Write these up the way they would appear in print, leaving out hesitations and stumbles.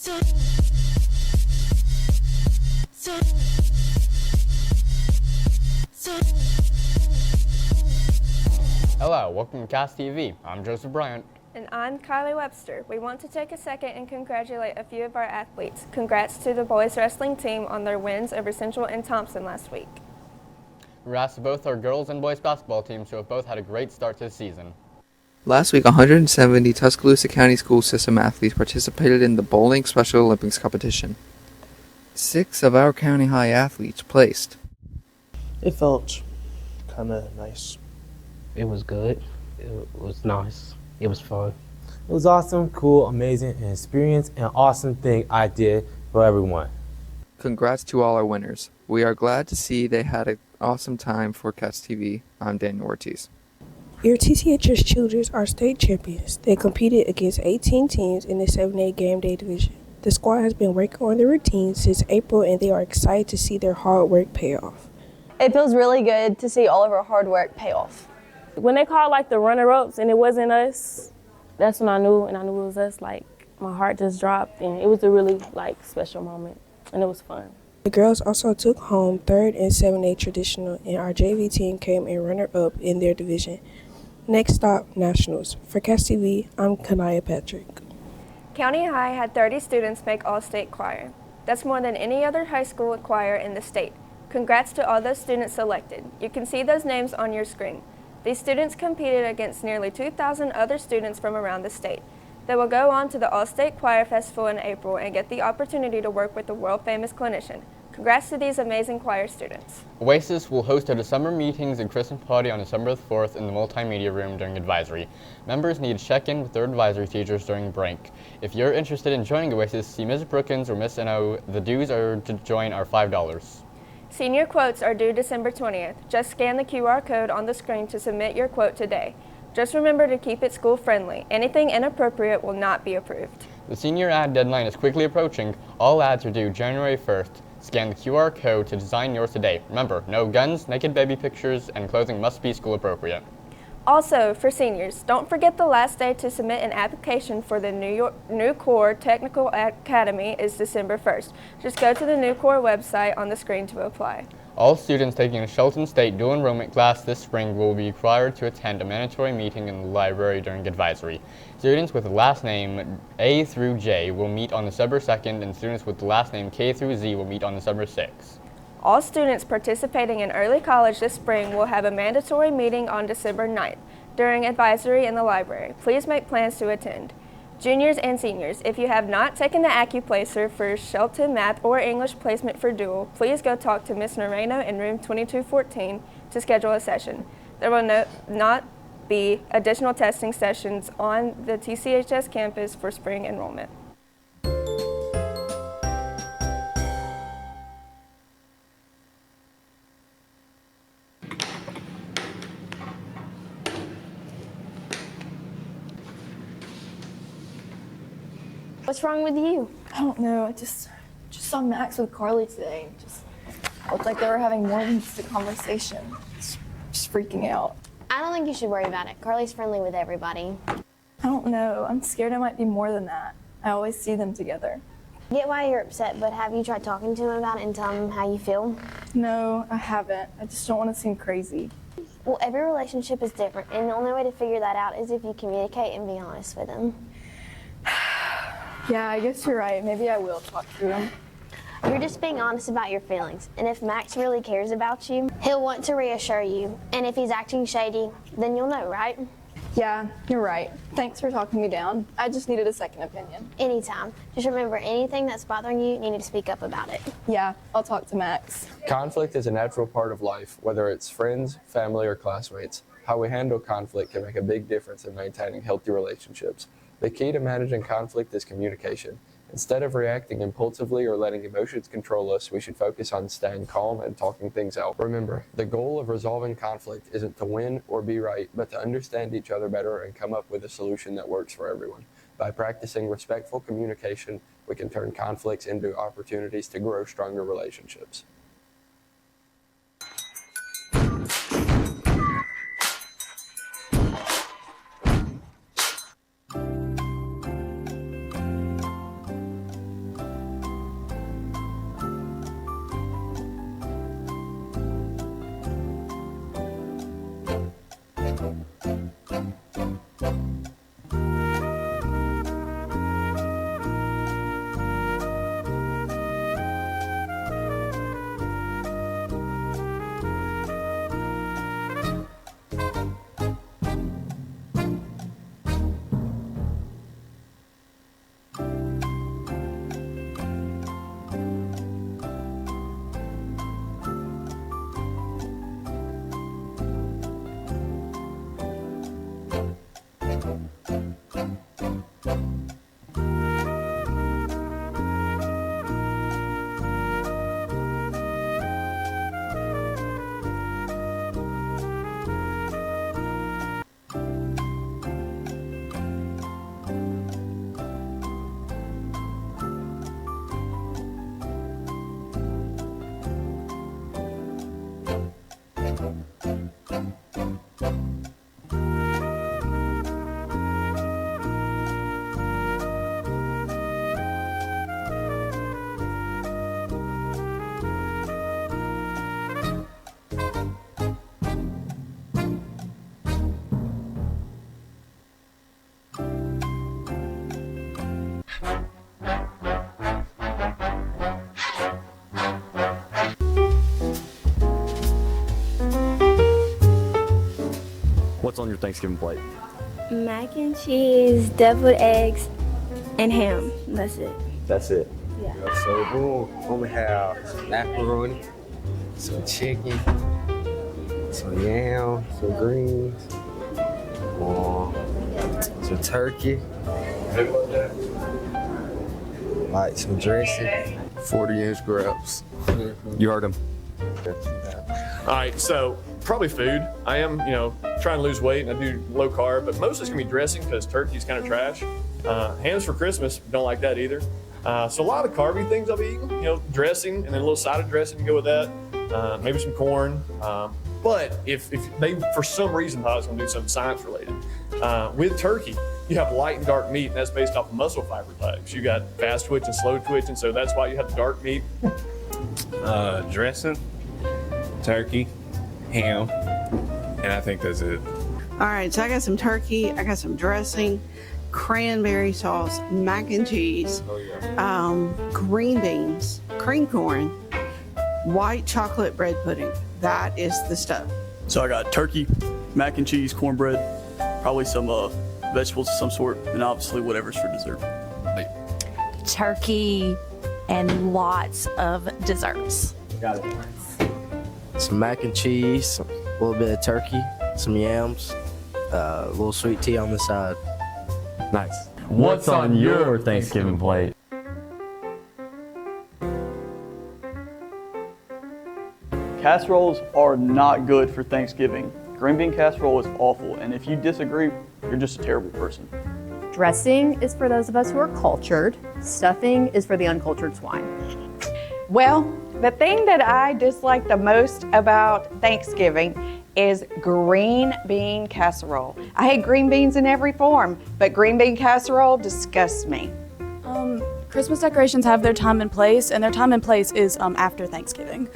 Hello, welcome to Cast TV. I'm Joseph Bryant. And I'm Kylie Webster. We want to take a second and congratulate a few of our athletes. Congrats to the boys wrestling team on their wins over Central and Thompson last week. Congrats to both our girls and boys basketball teams who have both had a great start to the season. Last week, 170 Tuscaloosa County School System athletes participated in the Bowling Special Olympics competition. 6 of our county high athletes placed. It felt kind of nice. It was good. It was nice. It was fun. It was awesome, cool, amazing, and experience, and awesome thing I did for everyone. Congrats to all our winners. We are glad to see they had an awesome time for Cast TV. I'm Daniel Ortiz. Your TCHS Children are state champions. They competed against 18 teams in the 7A Game Day division. The squad has been working on their routine since April, and they are excited to see their hard work pay off. It feels really good to see all of our hard work pay off. When they called like the runner-ups and it wasn't us, that's when I knew it was us. Like my heart just dropped, and it was a really special moment, and it was fun. The girls also took home 3rd in 7A traditional, and our JV team came in runner-up in their division. Next stop, Nationals. For Cast TV, I'm Kanaya Patrick. County High had 30 students make All-State Choir. That's more than any other high school choir in the state. Congrats to all those students selected. You can see those names on your screen. These students competed against nearly 2,000 other students from around the state. They will go on to the All-State Choir Festival in April and get the opportunity to work with the world-famous clinician. Congrats to these amazing choir students. Oasis will host a December meetings and Christmas party on December 4th in the multimedia room during advisory. Members need to check in with their advisory teachers during break. If you're interested in joining Oasis, see Ms. Brookins or Ms. Eno. The dues to join are $5. Senior quotes are due December 20th. Just scan the QR code on the screen to submit your quote today. Just remember to keep it school friendly. Anything inappropriate will not be approved. The senior ad deadline is quickly approaching. All ads are due January 1st. Scan the QR code to design yours today. Remember, no guns, naked baby pictures, and clothing must be school appropriate. Also, for seniors, don't forget the last day to submit an application for the New Core Technical Academy is December 1st. Just go to the New Core website on the screen to apply. All students taking a Shelton State dual enrollment class this spring will be required to attend a mandatory meeting in the library during advisory. Students with the last name A through J will meet on December 2nd, and students with the last name K through Z will meet on December 6th. All students participating in early college this spring will have a mandatory meeting on December 9th during advisory in the library. Please make plans to attend. Juniors and seniors, if you have not taken the AccuPlacer for Shelton Math or English placement for dual, please go talk to Ms. Noreno in room 2214 to schedule a session. There will not be additional testing sessions on the TCHS campus for spring enrollment. What's wrong with you? I don't know. I just saw Max with Carly today. Just looked like they were having more than just a conversation. Just freaking out. I don't think you should worry about it. Carly's friendly with everybody. I don't know. I'm scared it might be more than that. I always see them together. I get why you're upset, but have you tried talking to him about it and telling him how you feel? No, I haven't. I just don't want to seem crazy. Well, every relationship is different, and the only way to figure that out is if you communicate and be honest with him. Yeah, I guess you're right. Maybe I will talk to him. You're just being honest about your feelings, and if Max really cares about you, he'll want to reassure you. And if he's acting shady, then you'll know, right? Yeah, you're right. Thanks for talking me down. I just needed a second opinion. Anytime. Just remember, anything that's bothering you, you need to speak up about it. Yeah, I'll talk to Max. Conflict is a natural part of life, whether it's friends, family, or classmates. How we handle conflict can make a big difference in maintaining healthy relationships. The key to managing conflict is communication. Instead of reacting impulsively or letting emotions control us, we should focus on staying calm and talking things out. Remember, the goal of resolving conflict isn't to win or be right, but to understand each other better and come up with a solution that works for everyone. By practicing respectful communication, we can turn conflicts into opportunities to grow stronger relationships. What's on your Thanksgiving plate? Mac and cheese, deviled eggs, and ham. That's it. That's it. Yeah. So boom, I'm gonna have some macaroni, some chicken, some yam, some greens, some turkey, like some dressing, 40-inch grabs. You heard him. All right, so probably food. I am, trying to lose weight and I do low carb, but mostly it's gonna be dressing because turkey's kind of trash. Hams for Christmas, don't like that either. So a lot of carby things I'll be eating, dressing and then a little side of dressing to go with that. Maybe some corn. But if they, for some reason, thought I was gonna do something science related, with turkey, you have light and dark meat, and that's based off of muscle fiber types. You got fast twitch and slow twitch, and so that's why you have the dark meat. Dressing, turkey, ham, and I think that's it. All right, so I got some turkey, I got some dressing, cranberry sauce, mac and cheese, green beans, cream corn, white chocolate bread pudding. That is the stuff. So I got turkey, mac and cheese, cornbread, probably some vegetables of some sort, and obviously whatever's for dessert. Turkey and lots of desserts. Got it. some mac and cheese, a little bit of turkey, some yams, a little sweet tea on the side. Nice. What's on your Thanksgiving plate? Casseroles are not good for Thanksgiving. Green bean casserole is awful, and if you disagree, you're just a terrible person. Dressing is for those of us who are cultured. Stuffing is for the uncultured swine. Well, the thing that I dislike the most about Thanksgiving is green bean casserole. I hate green beans in every form, but green bean casserole disgusts me. Christmas decorations have their time and place, and their time and place is after Thanksgiving.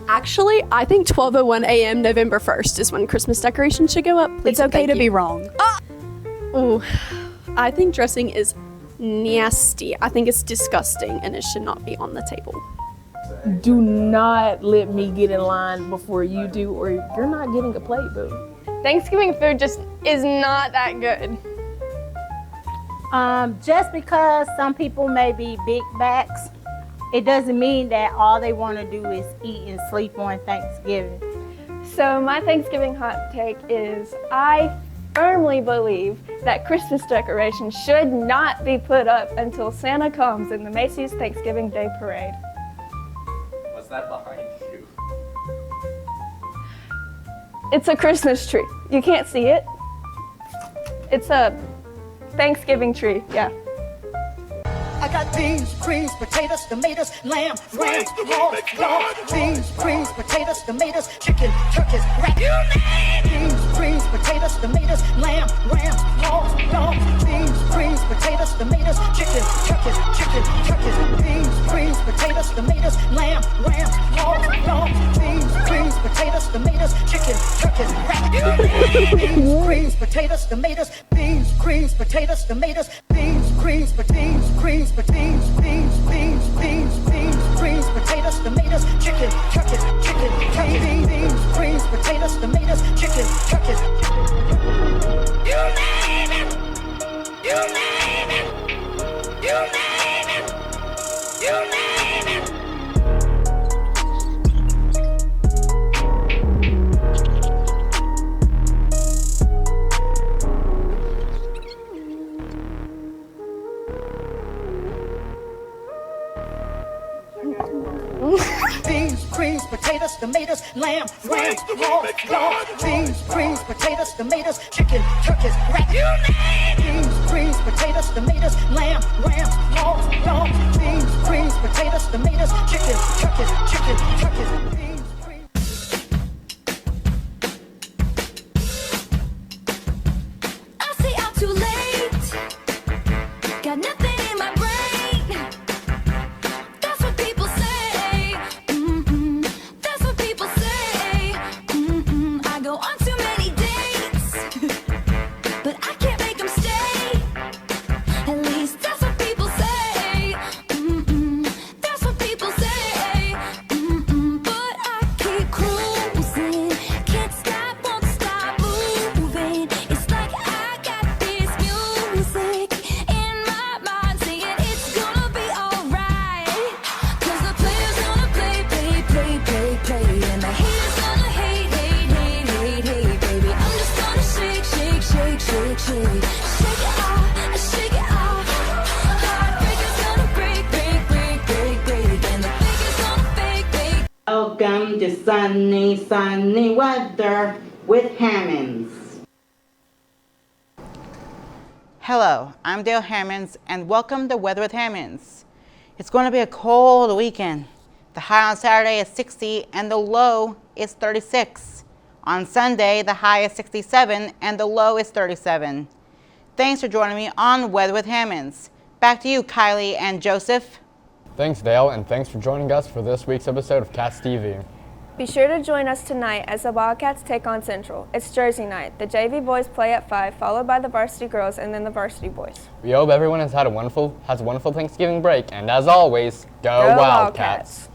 Actually, I think 12:01 a.m. November 1st is when Christmas decorations should go up. Please, it's okay to be wrong. Ooh, I think dressing is nasty. I think it's disgusting and it should not be on the table. Do not let me get in line before you do, or you're not getting a plate, boo. Thanksgiving food just is not that good. Just because some people may be big backs, it doesn't mean that all they want to do is eat and sleep on Thanksgiving. So my Thanksgiving hot take is I firmly believe that Christmas decorations should not be put up until Santa comes in the Macy's Thanksgiving Day Parade. What's that behind you? It's a Christmas tree. You can't see it. It's a Thanksgiving tree, yeah. I got beans, greens, potatoes, tomatoes, lamb, ram, hog, dog, beans, greens, potatoes, tomatoes, chicken, turkeys, rat. You name it! Beans, greens, potatoes, tomatoes, lamb, ram, hog, dog, beans, greens, potatoes, tomatoes, chicken, turkeys, beans, greens, potatoes, tomatoes, lamb, ram, hog, dog, beans, greens, potatoes, tomatoes, chicken, turkeys, rat. You name it! Beans, greens, potatoes, tomatoes, beans, greens, potatoes, tomatoes, beans, greens, beans, greens, beans, greens, potatoes, tomatoes, chicken, turkeys, beans, greens, potatoes, tomatoes, chicken, turkeys. You name it! You name it! You name it! You name it! Beans, greens, potatoes, tomatoes, lamb, ram, hog, dog, beans, greens, potatoes, tomatoes, chicken, turkeys, rat. You name it! Beans, greens, potatoes, tomatoes, lamb, ram, hog, dog, beans, greens, potatoes, tomatoes, chicken, turkeys, beans. to sunny weather with Hammonds. Hello, I'm Dale Hammonds, and welcome to Weather with Hammonds. It's going to be a cold weekend. The high on Saturday is 60 and the low is 36. On Sunday, the high is 67 and the low is 37. Thanks for joining me on Weather with Hammonds. Back to you, Kylie and Joseph. Thanks, Dale, and thanks for joining us for this week's episode of Cats TV. Be sure to join us tonight as the Wildcats take on Central. It's Jersey night. The JV boys play at 5, followed by the varsity girls and then the varsity boys. We hope everyone has a wonderful Thanksgiving break, and as always, go Wildcats!